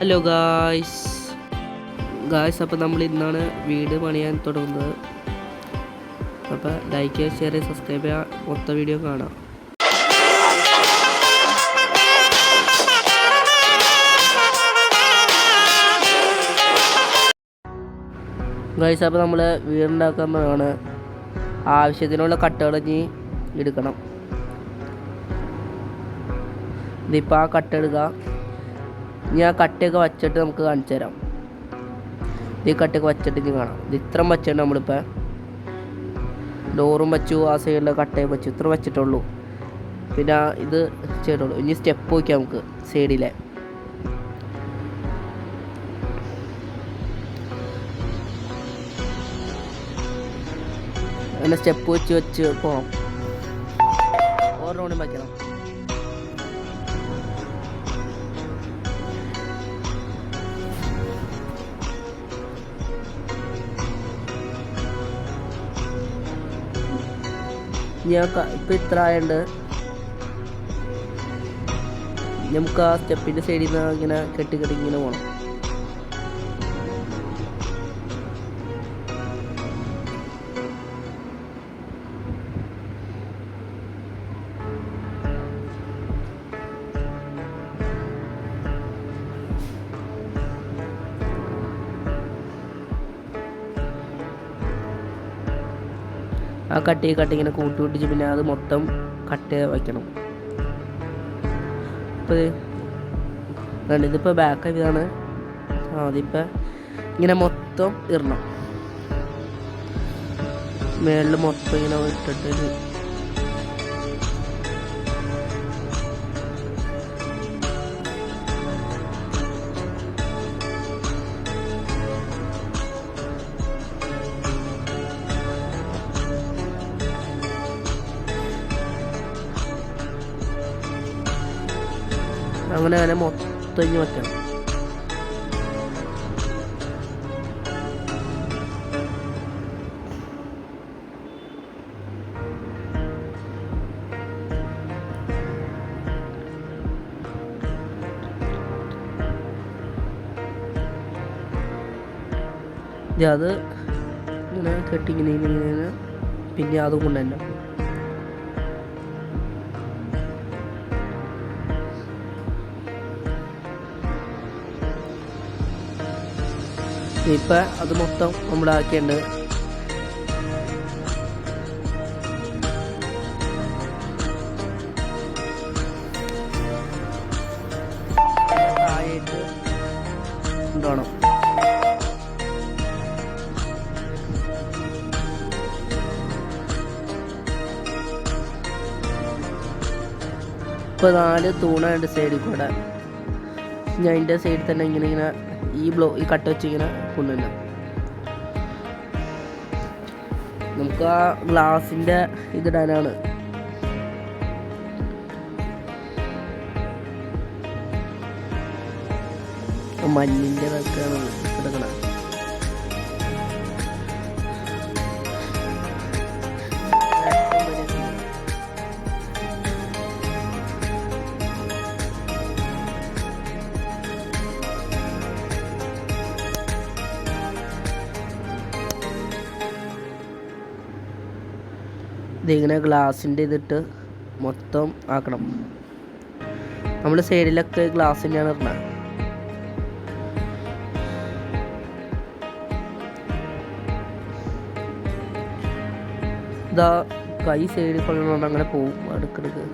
Hello guys അപ്പോൾ നമ്മൾ ഇന്നാണ് വീട് പണിയാൻ തുടങ്ങുന്നത്. അപ്പോൾ ലൈക്ക് ചെയ്യുക, ഷെയർ ചെയ്യുക, സബ്സ്ക്രൈബ് ചെയ്യുക, മൊത്തം വീഡിയോ കാണാം. ഗായ്സ് അപ്പോൾ നമ്മൾ വീടുണ്ടാക്കാൻ പോവാണ്. ആവശ്യത്തിനുള്ള കട്ടകൾ ഇനി എടുക്കണം. ഇതിപ്പോൾ ആ കട്ട എടുക്കുക. ഇനി ആ കട്ടയൊക്കെ വച്ചിട്ട് നമുക്ക് കാണിച്ചു തരാം. ഈ കട്ടയൊക്കെ വച്ചിട്ട് ഇനി കാണാം. ഇത് ഇത്ര വച്ചിട്ടുണ്ട് നമ്മളിപ്പോൾ. ഡോറും വച്ചു, ആ സൈഡിലെ കട്ടയും വച്ചു, ഇത്ര വച്ചിട്ടുള്ളൂ. പിന്നെ ഇത് ചെയ്തുള്ളൂ. ഇനി സ്റ്റെപ്പ് വയ്ക്കാം നമുക്ക് സൈഡിലെ. അങ്ങനെ സ്റ്റെപ്പ് വെച്ച് പോകാം. ഓരോന്നും വയ്ക്കണം. ഞാൻ ഇപ്പം ഇത്ര ആയതുകൊണ്ട് നമുക്ക് ആ സ്റ്റെപ്പിൻ്റെ സൈഡിൽ നിന്ന് ഇങ്ങനെ കെട്ടി ഇങ്ങനെ പോകണം. ആ കട്ടി ഇങ്ങനെ കൂട്ടിച്ച് പിന്നെ അത് മൊത്തം കട്ട് വയ്ക്കണം. അപ്പോൾ ഇതിപ്പോൾ ബാക്ക് ഇതാണ്. അതിപ്പോൾ ഇങ്ങനെ മൊത്തം ഇടണം. മേളിൽ മൊത്തം ഇങ്ങനെ ഇട്ടിട്ട് അങ്ങനെ മൊത്തം ഇഞ്ഞ് വയ്ക്കണം. അത് ഇങ്ങനെ കെട്ടിങ്ങനെ പിന്നെ അതും കൊണ്ട് തന്നെ ഇപ്പം അത് മൊത്തം നമ്മളാക്കിയുണ്ട്. താഴേക്ക് കൊണ്ടുപോകണം. ഇപ്പോൾ 4 തൂണുണ്ട് സൈഡിൽ കൂടെ. ഞാൻ അതിൻ്റെ സൈഡിൽ തന്നെ ഇങ്ങനെ ഈ കട്ട വെച്ച് ഇങ്ങനെ കൊണ്ടുവന്ന നമുക്ക് ആ ഗ്ലാസിൻ്റെ ഇതിടാനാണ്. മഞ്ഞിൻ്റെ ഇതൊക്കെയാണ് കിടക്കണം. ഇതിങ്ങനെ ഗ്ലാസിൻ്റെ ഇതിട്ട് മൊത്തം ആക്കണം. നമ്മൾ സൈഡിലൊക്കെ ഗ്ലാസ് തന്നെയാണ് ഇടുന്നത്. ഇതാ കൈ സൈഡിൽ കൊള്ളണോണ്ട് അങ്ങനെ പോവും അടുക്കിടക്ക്.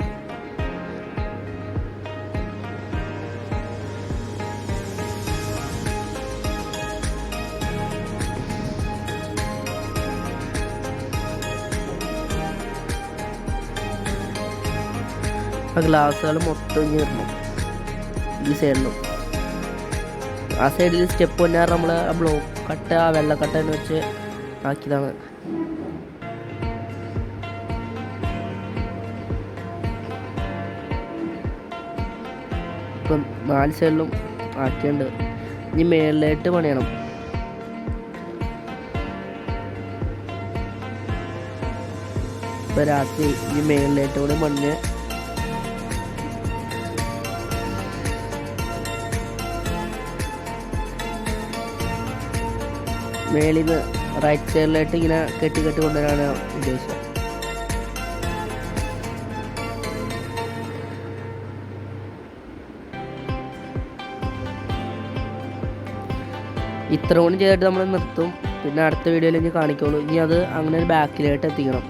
ആ ഗ്ലാസ്സുകൾ മൊത്തം ഇറങ്ങും ഈ സൈഡിലും. ആ സൈഡിൽ സ്റ്റെപ്പ് തന്നെ നമ്മൾ ആ ബ്ലോക്ക് കട്ട, ആ വെള്ളക്കട്ട എന്ന് വെച്ച് ആക്കിയതാണ്. ഇപ്പം 4 സൈഡിലും ആക്കിയുണ്ട്. ഇനി മേളിലായിട്ട് പണിയണം. ഇപ്പോൾ രാത്രി ഈ മേളിലായിട്ട് കൂടെ മണ്ണ് മേളിൽ നിന്ന് റൈറ്റ് സൈഡിലായിട്ട് ഇങ്ങനെ കെട്ടി കൊണ്ടുവരാനാണ് ഉദ്ദേശം. ഇത്ര കൊണ്ട് ചെയ്തിട്ട് നമ്മൾ നിർത്തും. പിന്നെ അടുത്ത വീഡിയോയിൽ ഇനി കാണിക്കുള്ളൂ. ഇനി അത് അങ്ങനെ ഒരു ബാക്കിലായിട്ട് എത്തിക്കണം.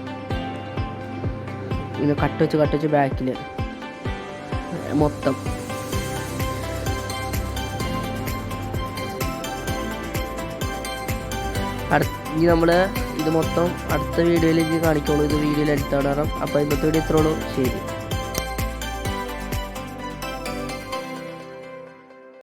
ഇങ്ങനെ കട്ട് വെച്ച് ബാക്കിൽ മൊത്തം. ഇനി നമ്മൾ ഇത് മൊത്തം അടുത്ത വീഡിയോയിൽ ഇനി കാണിക്കുള്ളൂ. ഇത് വീഡിയോയിൽ എടുത്താണ്. അപ്പോൾ ഇന്നത്തെ വീഡിയോ ഇത്രയുള്ളൂ. ശരി.